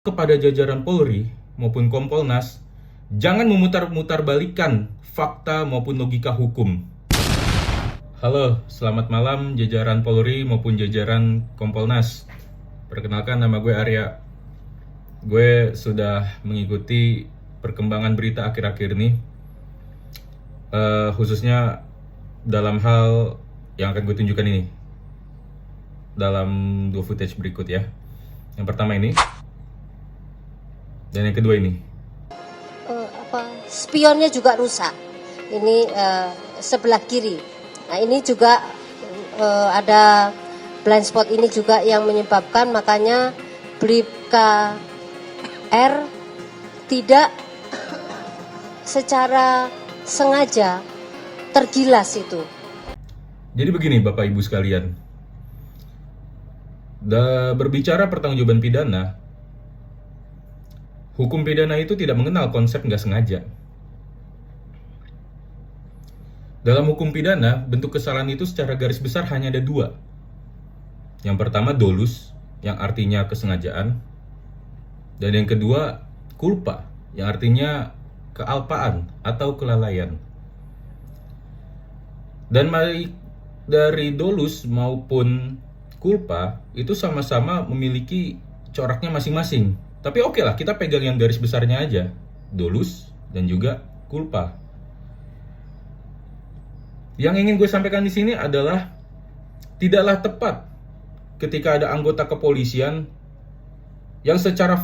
Kepada jajaran Polri maupun Kompolnas, jangan memutar-balikan fakta maupun logika hukum. Halo, selamat malam jajaran Polri maupun jajaran Kompolnas. Perkenalkan, nama gue Arya. Gue sudah mengikuti perkembangan berita akhir-akhir ini, khususnya dalam hal yang akan gue tunjukkan ini dalam dua footage berikut ya. Yang pertama ini, dan yang kedua ini. Spionnya juga rusak. Ini sebelah kiri. Nah, ini juga ada blind spot ini juga yang menyebabkan makanya Bribka R tidak secara sengaja tergilas itu. Jadi begini Bapak Ibu sekalian, berbicara pertanggungjawaban pidana, hukum pidana itu tidak mengenal konsep nggak sengaja. Dalam hukum pidana, bentuk kesalahan itu secara garis besar hanya ada dua. Yang pertama dolus, yang artinya kesengajaan. Dan yang kedua culpa, yang artinya kealpaan atau kelalaian. Dan dari dolus maupun culpa itu sama-sama memiliki coraknya masing-masing. Tapi oke lah, kita pegang yang garis besarnya aja, dolus dan juga culpa. Yang ingin gue sampaikan di sini adalah tidaklah tepat ketika ada anggota kepolisian yang secara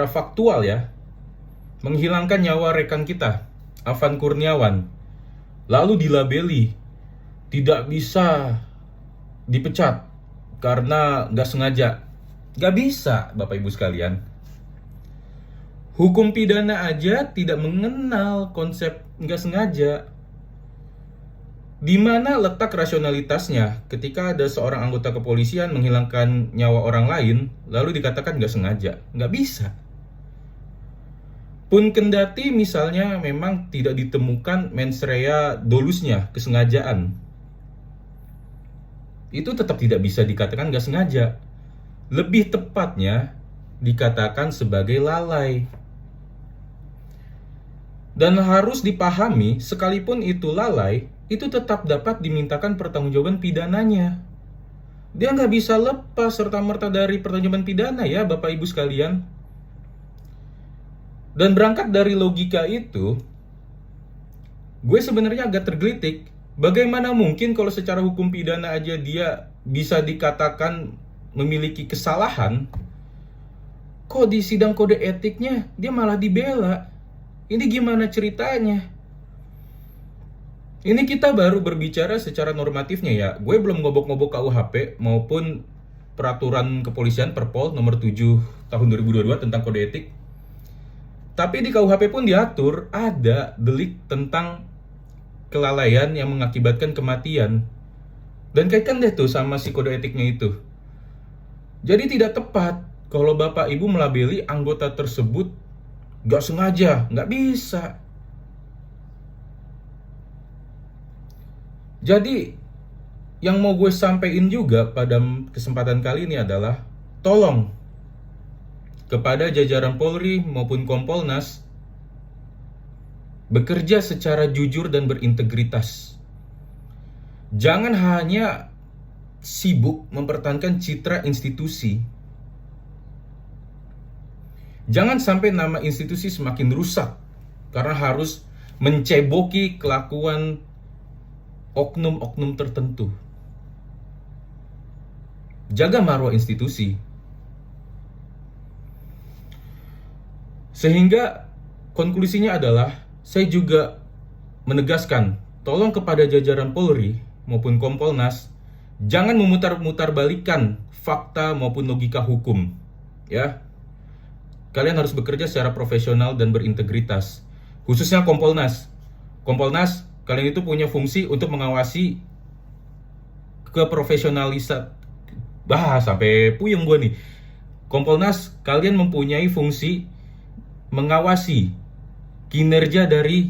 faktual ya, menghilangkan nyawa rekan kita, Afan Kurniawan, lalu dilabeli tidak bisa dipecat karena nggak sengaja. Nggak bisa, Bapak Ibu sekalian. Hukum pidana aja tidak mengenal konsep nggak sengaja. Di mana letak rasionalitasnya ketika ada seorang anggota kepolisian menghilangkan nyawa orang lain, lalu dikatakan nggak sengaja? Nggak bisa. Pun kendati misalnya memang tidak ditemukan mens rea dolusnya, kesengajaan, itu tetap tidak bisa dikatakan nggak sengaja. Lebih tepatnya dikatakan sebagai lalai. Dan harus dipahami, sekalipun itu lalai, itu tetap dapat dimintakan pertanggungjawaban pidananya. Dia nggak bisa lepas serta-merta dari pertanggungjawaban pidana ya Bapak Ibu sekalian. Dan berangkat dari logika itu, gue sebenarnya agak tergelitik. Bagaimana mungkin kalau secara hukum pidana aja dia bisa dikatakan memiliki kesalahan, kok di sidang kode etiknya dia malah dibela? Ini gimana ceritanya? Ini kita baru berbicara secara normatifnya ya. Gue belum ngobok-ngobok KUHP maupun peraturan kepolisian Perpol nomor 7 tahun 2022 tentang kode etik. Tapi di KUHP pun diatur ada delik tentang kelalaian yang mengakibatkan kematian. Dan kaitkan deh tuh sama si kode etiknya itu. Jadi tidak tepat kalau Bapak Ibu melabeli anggota tersebut gak sengaja, gak bisa. Jadi yang mau gue sampaikan juga pada kesempatan kali ini adalah tolong kepada jajaran Polri maupun Kompolnas bekerja secara jujur dan berintegritas. Jangan hanya sibuk mempertahankan citra institusi. Jangan sampai nama institusi semakin rusak karena harus menceboki kelakuan oknum-oknum tertentu. Jaga marwah institusi. Sehingga konklusinya adalah saya juga menegaskan, tolong kepada jajaran Polri maupun Kompolnas, jangan memutar-balikan fakta maupun logika hukum. Ya. Kalian harus bekerja secara profesional dan berintegritas. Khususnya Kompolnas. Kompolnas, kalian itu punya fungsi untuk mengawasi keprofesionalisan. Sampai puyeng gue nih. Kompolnas, kalian mempunyai fungsi mengawasi kinerja dari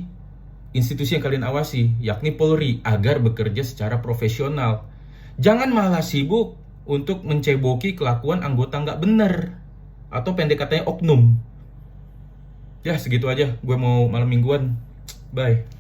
institusi yang kalian awasi, yakni Polri, agar bekerja secara profesional. Jangan malah sibuk untuk menceboki kelakuan anggota nggak bener, atau pendek katanya oknum. Ya segitu aja, gue mau malam mingguan. Bye.